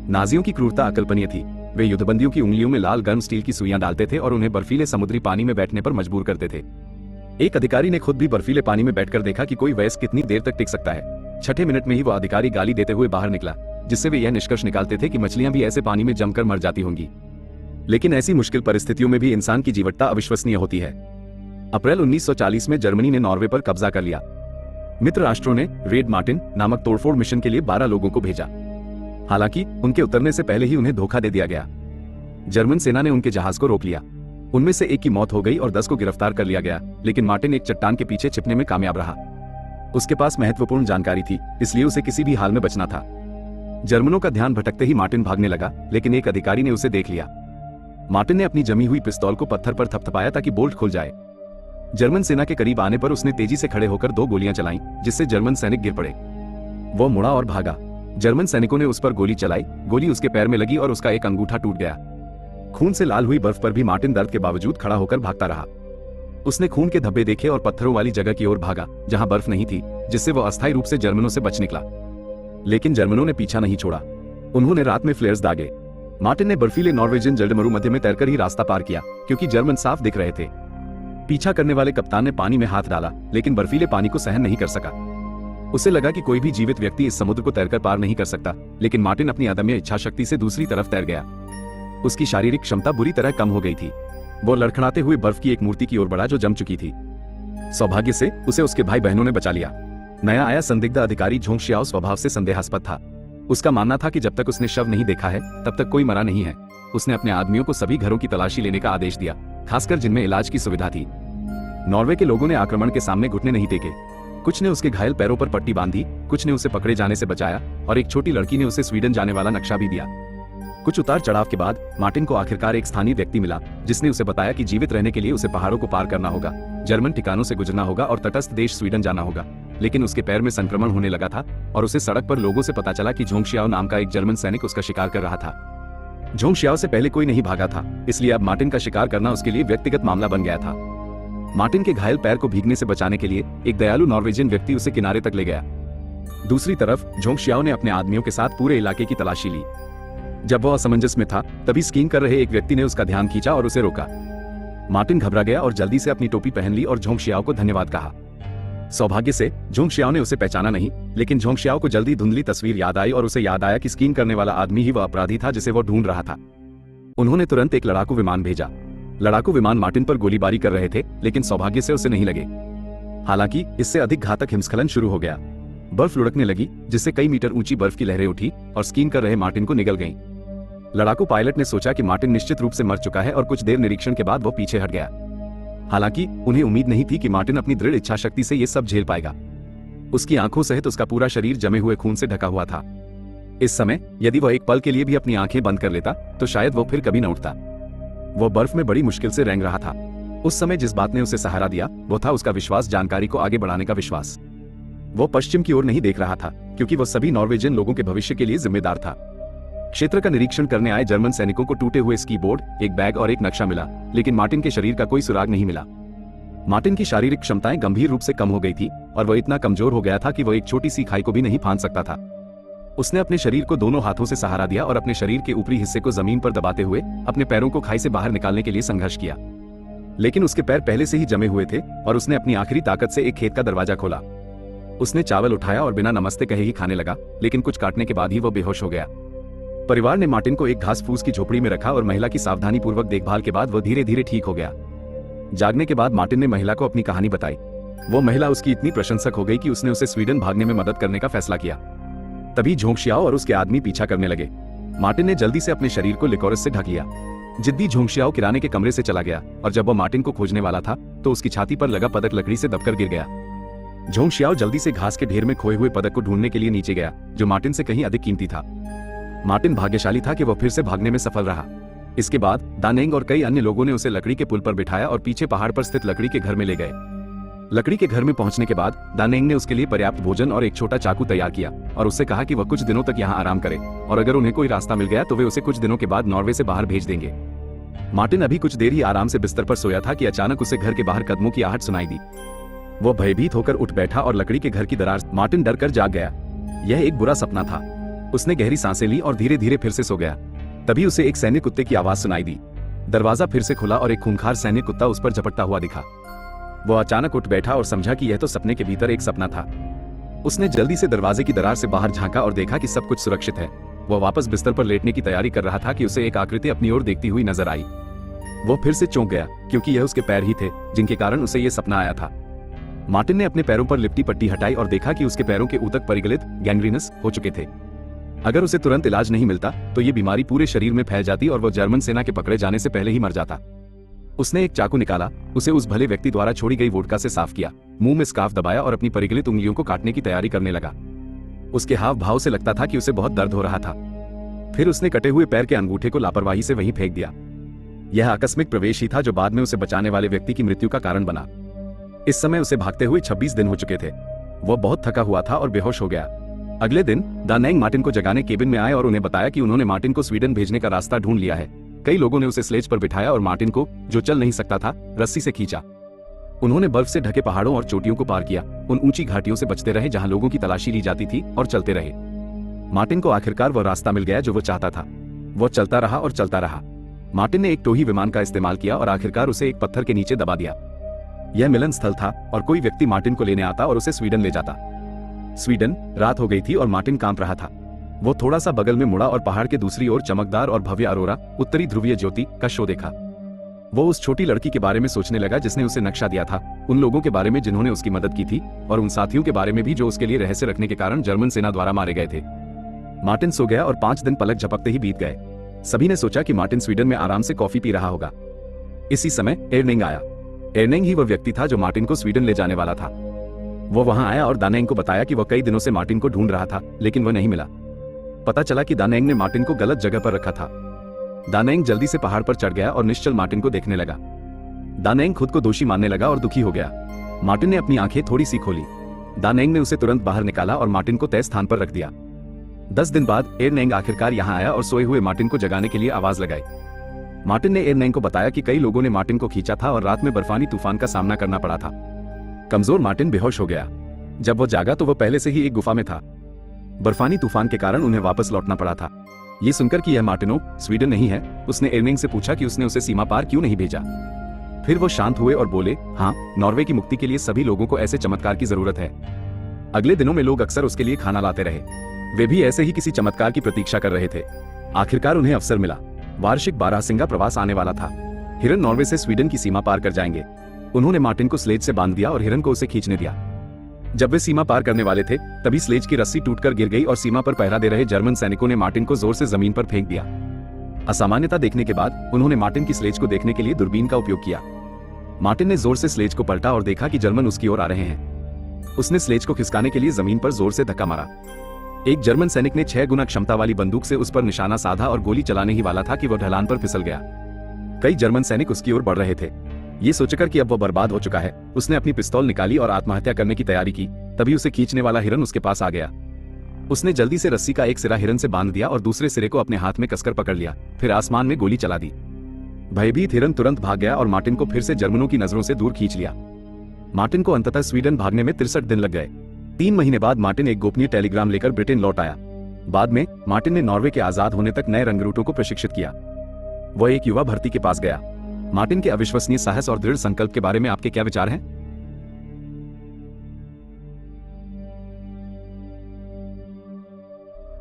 नाजियों की क्रूरता अकल्पनीय थी। वे युद्धबंदियों की उंगलियों में लाल गर्म स्टील की सुइयां डालते थे और उन्हें बर्फीले समुद्री पानी में बैठने पर मजबूर करते थे। एक अधिकारी ने खुद भी बर्फीले पानी में बैठकर देखा कि कोई वयस्क कितनी देर तक टिक सकता है। छठे मिनट में ही वह अधिकारी गाली देते हुए बाहर निकला, जिससे वे यह निष्कर्ष निकालते थे कि मछलियां भी ऐसे पानी में जमकर मर जाती होंगी। लेकिन ऐसी मुश्किल परिस्थितियों में भी इंसान की जीवटता अविश्वसनीय होती है। अप्रैल 1940 में जर्मनी ने नॉर्वे पर कब्जा कर लिया। मित्र राष्ट्रों ने रेड मार्टिन नामक तोड़फोड़ मिशन के लिए 12 लोगों को भेजा। हालांकि उनके उतरने से पहले ही उन्हें धोखा दे दिया गया। जर्मन सेना ने उनके जहाज को रोक लिया। उनमें से एक की मौत हो गई और 10 को गिरफ्तार कर लिया गया, लेकिन मार्टिन एक चट्टान के पीछे छिपने में कामयाब रहा। उसके पास महत्वपूर्ण जानकारी थी, इसलिए उसे किसी भी हाल में बचना था। जर्मनों का ध्यान भटकते ही मार्टिन भागने लगा, लेकिन एक अधिकारी ने उसे देख लिया। मार्टिन ने अपनी जमी हुई पिस्तौल को पत्थर पर थपथपाया ताकि बोल्ट खुल जाए। जर्मन सेना के करीब आने पर उसने तेजी से खड़े होकर 2 गोलियां चलाईं, जिससे जर्मन सैनिक गिर पड़े। वो मुड़ा और भागा। जर्मन सैनिकों ने उस पर गोली चलाई। गोली उसके पैर में लगी और उसका एक अंगूठा टूट गया। खून से लाल हुई बर्फ पर भी मार्टिन दर्द के बावजूद खड़ा होकर भागता रहा। उसने खून के धब्बे देखे और पत्थरों वाली जगह की ओर भागा, जहां बर्फ नहीं थी, जिससे वो अस्थायी रूप से जर्मनों से बच निकला। लेकिन जर्मनों ने पीछा नहीं छोड़ा। उन्होंने रात में फ्लेयर्स दागे। मार्टिन ने बर्फीले नॉर्वेजियन जलमरु मध्य में तैरकर ही रास्ता पार किया, क्योंकि जर्मन साफ दिख रहे थे। पीछा करने वाले कप्तान ने पानी में हाथ डाला, लेकिन बर्फीले पानी को सहन नहीं कर सका। उसे लगा कि कोई भी जीवित व्यक्ति इस समुद्र को तैरकर पार नहीं कर सकता, लेकिन मार्टिन अपनी अदम्य इच्छा शक्ति से दूसरी तरफ तैर गया। उसकी शारीरिक क्षमता बुरी तरह कम हो गई थी। वो लड़खड़ाते हुए बर्फ की एक मूर्ति की ओर बढ़ा जो जम चुकी थी। सौभाग्य से उसे उसके भाई बहनों ने बचा लिया। नया आया संदिग्ध अधिकारी झोंग शियाओ स्वभाव से संदेहास्पद था। उसका मानना था कि जब तक उसने शव नहीं देखा है, तब तक कोई मरा नहीं है। उसने अपने आदमियों को सभी घरों की तलाशी लेने का आदेश दिया, खासकर जिनमें इलाज की सुविधा थी। नॉर्वे के लोगों ने आक्रमण के सामने घुटने नहीं टेके। कुछ ने उसके घायल पैरों पर पट्टी बांधी, कुछ ने उसे पकड़े जाने से बचाया और एक छोटी लड़की ने उसे स्वीडन जाने वाला नक्शा भी दिया। कुछ उतार चढ़ाव के बाद मार्टिन को आखिरकार एक स्थानीय व्यक्ति मिला, जिसने उसे बताया कि जीवित रहने के लिए उसे पहाड़ों को पार करना होगा, जर्मन ठिकानों से गुजरना होगा और तटस्थ देश स्वीडन जाना होगा। लेकिन उसके पैर में संक्रमण होने लगा था और उसे सड़क पर लोगों से पता चला कि झोंग शियाओ नाम का एक जर्मन सैनिक उसका शिकार कर रहा था। झोंग शियाओ से पहले कोई नहीं भागा था, इसलिए अब मार्टिन का शिकार करना उसके लिए व्यक्तिगत मामला बन गया था। मार्टिन के घायल पैर को भीगने से बचाने के लिए एक दयालु नॉर्वेजियन व्यक्ति उसे किनारे तक ले गया। दूसरी तरफ झोंग शियाओ ने अपने आदमियों के साथ पूरे इलाके की तलाशी ली। जब वह असमंजस में था, तभी स्कीइंग कर रहे एक व्यक्ति ने उसका ध्यान खींचा और उसे रोका। मार्टिन घबरा गया और जल्दी से अपनी टोपी पहन ली और झोंग शियाओ को धन्यवाद कहा। सौभाग्य से झोंग शियाओ ने उसे पहचाना नहीं, लेकिन झोंग शियाओ को जल्दी धुंधली तस्वीर याद आई और उसे याद आया कि स्कीइंग करने वाला आदमी ही वह अपराधी था जिसे वो ढूंढ रहा था। उन्होंने तुरंत एक लड़ाकू विमान भेजा। लड़ाकू विमान मार्टिन पर गोलीबारी कर रहे थे, लेकिन सौभाग्य से उसे नहीं लगे। हालांकि इससे अधिक घातक हिमस्खलन शुरू हो गया। बर्फ लुढ़कने लगी, जिससे कई मीटर ऊंची बर्फ की लहरें उठी और स्कीइंग कर रहे मार्टिन को निगल गईं। लड़ाकू पायलट ने सोचा कि मार्टिन निश्चित रूप से मर चुका है और कुछ देर निरीक्षण के बाद वो पीछे हट गया। हालांकि उन्हें उम्मीद नहीं थी कि मार्टिन अपनी दृढ़ इच्छा शक्ति से ये सब झेल पाएगा। उसकी आंखों सहित उसका पूरा शरीर जमे हुए खून से ढका हुआ था। इस समय यदि वह एक पल के लिए भी अपनी आंखें बंद कर लेता, तो शायद वो फिर कभी न उठता। वो बर्फ में बड़ी मुश्किल से रेंग रहा था। उस समय जिस बात ने उसे सहारा दिया, वो था उसका विश्वास, जानकारी को आगे बढ़ाने का विश्वास। वो पश्चिम की ओर नहीं देख रहा था, क्योंकि वो सभी नॉर्वेजियन लोगों के भविष्य के लिए जिम्मेदार था। क्षेत्र का निरीक्षण करने आए जर्मन सैनिकों को टूटे हुए स्की बोर्ड, एक बैग और एक नक्शा मिला, लेकिन मार्टिन के शरीर का कोई सुराग नहीं मिला। मार्टिन की शारीरिक क्षमताएं गंभीर रूप से कम हो गई थी और वह इतना कमजोर हो गया था कि वह एक छोटी सी खाई को भी नहीं फांद सकता था। उसने अपने शरीर को दोनों हाथों से सहारा दिया और अपने शरीर के ऊपरी हिस्से को जमीन पर दबाते हुए अपने पैरों को खाई से बाहर निकालने के लिए संघर्ष किया। लेकिन उसके पैर पहले से ही जमे हुए थे और उसने अपनी आखिरी ताकत से एक खेत का दरवाजा खोला। उसने चावल उठाया और बिना नमस्ते कहे ही खाने लगा, लेकिन कुछ काटने के बाद ही वह बेहोश हो गया। परिवार ने मार्टिन को एक घास फूस की झोपड़ी में रखा और महिला की सावधानी पूर्वक देखभाल के बाद वह धीरे धीरे ठीक हो गया। जागने के बाद मार्टिन ने महिला को अपनी कहानी बताई। वो महिला उसकी इतनी प्रशंसक हो गई कि उसने उसे स्वीडन भागने में मदद करने का फैसला किया। तभी झोंग शियाओ और उसके आदमी पीछा करने लगे। मार्टिन ने जल्दी से अपने शरीर को लिकोरस से ढक लिया। जिद्दी झोंग शियाओ किराने के कमरे से चला गया और जब वह मार्टिन को खोजने वाला था, तो उसकी छाती पर लगा पदक लकड़ी से दबकर गिर गया। झोंग शियाओ जल्दी से घास के ढेर में खोए हुए पदक को ढूंढने के लिए नीचे गया, जो मार्टिन से कहीं अधिक कीमती था। मार्टिन भाग्यशाली था कि वह फिर से भागने में सफल रहा। इसके बाद दानेंग और कई अन्य लोगों ने उसे लकड़ी के पुल पर बिठाया और पीछे पहाड़ पर स्थित लकड़ी के घर में ले गए। लकड़ी के घर में पहुंचने के बाद दानेंग ने उसके लिए पर्याप्त भोजन और एक छोटा चाकू तैयार किया और उससे कहा कि वह कुछ दिनों तक यहाँ आराम करे और अगर उन्हें कोई रास्ता मिल गया तो वे उसे कुछ दिनों के बाद नॉर्वे से बाहर भेज देंगे। मार्टिन अभी कुछ देर ही आराम से बिस्तर पर सोया था कि अचानक उसे घर के बाहर कदमों की आहट सुनाई दी। वह भयभीत होकर उठ बैठा और लकड़ी के घर की दरार। मार्टिन डर कर जाग गया। यह एक बुरा सपना था। उसने गहरी सांसें ली और धीरे धीरे फिर से सो गया। तभी उसे एक सैन्य कुत्ते की आवाज सुनाई दी। दरवाजा फिर से खुला और एक खूंखार सैन्य कुत्ता उस पर झपटता हुआ दिखा। वो अचानक उठ बैठा और समझा कि यह तो सपने के भीतर एक सपना था। उसने जल्दी से दरवाजे की दरार से बाहर झांका और देखा कि सब कुछ सुरक्षित है। वह वापस बिस्तर पर लेटने की तैयारी कर रहा था कि उसे एक आकृति अपनी ओर देखती हुई नजर आई। वो फिर से चौंक गया, क्योंकि यह उसके पैर ही थे जिनके कारण उसे यह सपना आया था। मार्टिन ने अपने पैरों पर लिपटी पट्टी हटाई और देखा कि उसके पैरों के ऊतक परिगलित गैंग्रीनस हो चुके थे। अगर उसे तुरंत इलाज नहीं मिलता तो ये बीमारी पूरे शरीर में फैल जाती और वो जर्मन सेना के पकड़े जाने से पहले ही मर जाता। उसने एक चाकू निकाला, उसे उस भले व्यक्ति द्वारा छोड़ी गई वोडका से साफ किया, मुंह में स्कार्फ दबाया और अपनी परिगलित उंगलियों को काटने की तैयारी करने लगा। उसके हाव भाव से लगता था कि उसे बहुत दर्द हो रहा था। फिर उसने कटे हुए पैर के अंगूठे को लापरवाही से वहीं फेंक दिया। यह आकस्मिक प्रवेश ही था जो बाद में उसे बचाने वाले व्यक्ति की मृत्यु का कारण बना। इस समय उसे भागते हुए 26 दिन हो चुके थे। वह बहुत थका हुआ था और बेहोश हो गया। अगले दिन दानेंग मार्टिन को जगाने केबिन में आए और उन्हें बताया कि उन्होंने मार्टिन को स्वीडन भेजने का रास्ता ढूंढ लिया है। कई लोगों ने उसे स्लेज पर बिठाया और मार्टिन को, जो चल नहीं सकता था, रस्सी से खींचा। उन्होंने बर्फ से ढके पहाड़ों और चोटियों को पार किया, उन ऊंची घाटियों से बचते रहे जहां लोगों की तलाशी ली जाती थी, और चलते रहे। मार्टिन को आखिरकार वह रास्ता मिल गया जो वो चाहता था। वो चलता रहा और चलता रहा। मार्टिन ने एक टोही विमान का इस्तेमाल किया और आखिरकार उसे एक पत्थर के नीचे दबा दिया। यह मिलन स्थल था और कोई व्यक्ति मार्टिन को लेने आता और उसे स्वीडन ले जाता। स्वीडन, रात हो गई थी और मार्टिन कांप रहा था। वो थोड़ा सा बगल में मुड़ा और पहाड़ के दूसरी ओर चमकदार और भव्य अरोरा, उत्तरी ध्रुवीय ज्योति का शो देखा। वो उस छोटी लड़की के बारे में सोचने लगा जिसने उसे नक्शा दिया था, उन लोगों के बारे में जिन्होंने उसकी मदद की थी, और उन साथियों के बारे में भी जो उसके लिए रहस्य रखने के कारण जर्मन सेना द्वारा मारे गए थे। मार्टिन सो गया और 5 दिन पलक झपकते ही बीत गए। सभी ने सोचा कि मार्टिन स्वीडन में आराम से कॉफी पी रहा होगा। इसी समय एर्नेंग आया। एर्नेंग ही वह व्यक्ति था जो मार्टिन को स्वीडन ले जाने वाला था। वो वहां आया और दानेंग को बताया कि वह कई दिनों से मार्टिन को ढूंढ रहा था, लेकिन वह नहीं मिला। पता चला कि दानेंग ने मार्टिन को गलत जगह पर रखा था। दानेंग जल्दी से पहाड़ पर चढ़ गया और निश्चल मार्टिन को देखने लगा। दानेंग खुद को दोषी मानने लगा और दुखी हो गया। मार्टिन ने अपनी आंखें थोड़ी सी खोली। दानेंग ने उसे तुरंत बाहर निकाला और मार्टिन को तय स्थान पर रख दिया। 10 दिन बाद एर्नेंग आखिरकार यहाँ आया और सोए हुए मार्टिन को जगाने के लिए आवाज लगाई। मार्टिन ने एर्नेंग को बताया कि कई लोगों ने मार्टिन को खींचा था और रात में बर्फानी तूफान का सामना करना पड़ा था। कमजोर मार्टिन बेहोश हो गया। जब वो जागा तो वो पहले से ही एक गुफा में था। बर्फानी तूफान के कारण उन्हें वापस लौटना पड़ा था। ये सुनकर कि यह मार्टिनो स्वीडन नहीं है, उसने एर्नेंग से पूछा कि उसने उसे सीमा पार क्यों नहीं भेजा। फिर वो शांत हुए और बोले, हाँ, नॉर्वे की मुक्ति के लिए सभी लोगों को ऐसे चमत्कार की जरूरत है। अगले दिनों में लोग अक्सर उसके लिए खाना लाते रहे। वे भी ऐसे ही किसी चमत्कार की प्रतीक्षा कर रहे थे। आखिरकार उन्हें अवसर मिला। वार्षिक बारहसिंगा प्रवास आने वाला था। हिरन नॉर्वे से स्वीडन की सीमा पार कर जाएंगे। उन्होंने मार्टिन को स्लेज से बांध दिया और हिरन को उसे खींचने दिया। जब वे सीमा पार करने वाले थे, तभी स्लेज की रस्सी टूटकर गिर गई और सीमा पर पहरा दे रहे जर्मन सैनिकों ने मार्टिन को जोर से जमीन पर फेंक दिया। असामान्यता देखने के बाद उन्होंने मार्टिन की स्लेज को देखने के लिए दूरबीन का उपयोग किया। मार्टिन ने जोर से स्लेज को पलटा और देखा कि जर्मन उसकी ओर आ रहे हैं। उसने स्लेज को खिसकाने के लिए जमीन पर जोर से धक्का मारा। एक जर्मन सैनिक ने 6 गुना क्षमता वाली बंदूक से उस पर निशाना साधा और गोली चलाने ही वाला था कि वह ढलान पर फिसल गया। कई जर्मन सैनिक उसकी ओर बढ़ रहे थे। ये सोचकर कि अब वह बर्बाद हो चुका है, उसने अपनी पिस्तौल निकाली और आत्महत्या करने की तैयारी की। तभी उसे खींचने वाला हिरन उसके पास आ गया। उसने जल्दी से रस्सी का एक सिरा हिरन से बांध दिया और दूसरे सिरे को अपने हाथ में कसकर पकड़ लिया। फिर आसमान में गोली चला दी। भयभीत हिरन तुरंत भाग गया और मार्टिन को फिर से जर्मनों की नजरों से दूर खींच लिया। मार्टिन को अंततः स्वीडन भागने में 63 दिन लग गए। 3 महीने बाद मार्टिन एक गोपनीय टेलीग्राम लेकर ब्रिटेन लौट आया। बाद में मार्टिन ने नॉर्वे के आजाद होने तक नए रंगरूटों को प्रशिक्षित किया। वह एक युवा भर्ती के पास गया। मार्टिन के अविश्वसनीय साहस और दृढ़ संकल्प के बारे में आपके क्या विचार हैं?